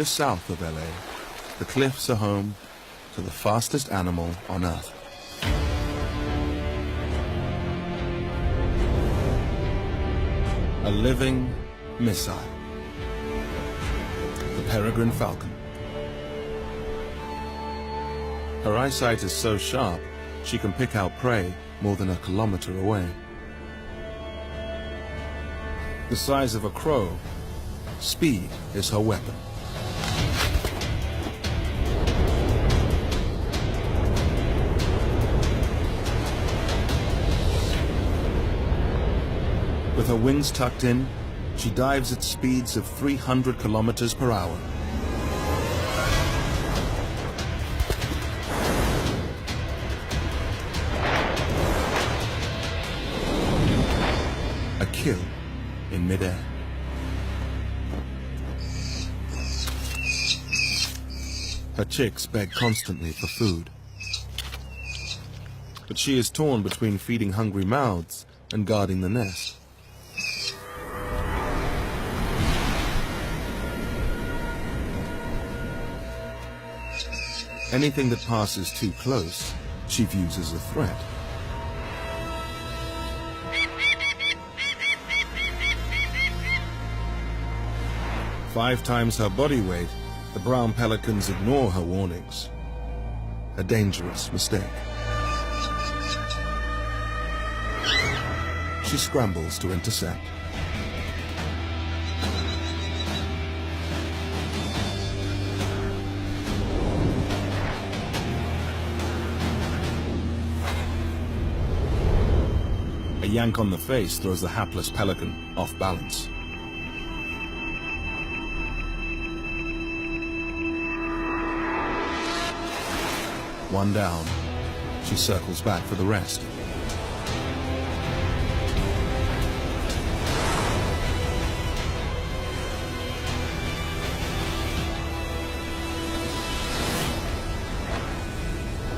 Just south of LA, the cliffs are home to the fastest animal on Earth. A living missile. The peregrine falcon. Her eyesight is so sharp, she can pick out prey more than a kilometer away. The size of a crow, speed is her weapon. With her wings tucked in, she dives at speeds of 300 kilometers per hour. A kill in midair. Her chicks beg constantly for food. But she is torn between feeding hungry mouths and guarding the nest. Anything that passes too close, she views as a threat. Five times her body weight, the brown pelicans ignore her warnings. A dangerous mistake. She scrambles to intercept. A yank on the face throws the hapless pelican off balance. One down, she circles back for the rest.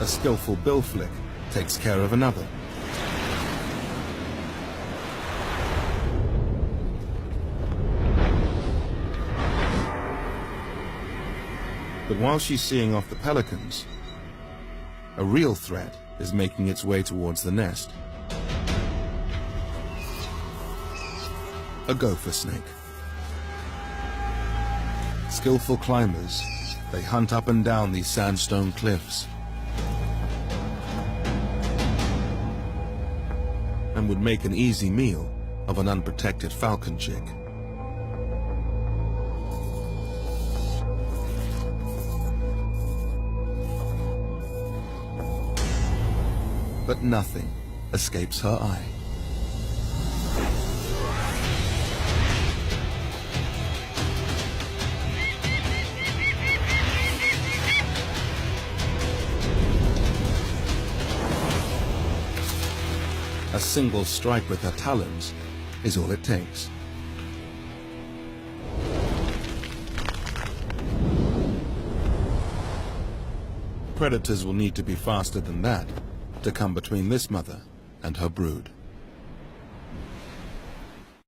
A skillful bill flick takes care of another. But while she's seeing off the pelicans, a real threat is making its way towards the nest. A gopher snake. Skillful climbers, they hunt up and down these sandstone cliffs and would make an easy meal of an unprotected falcon chick. But nothing escapes her eye. A single strike with her talons is all it takes. Predators will need to be faster than that to come between this mother and her brood.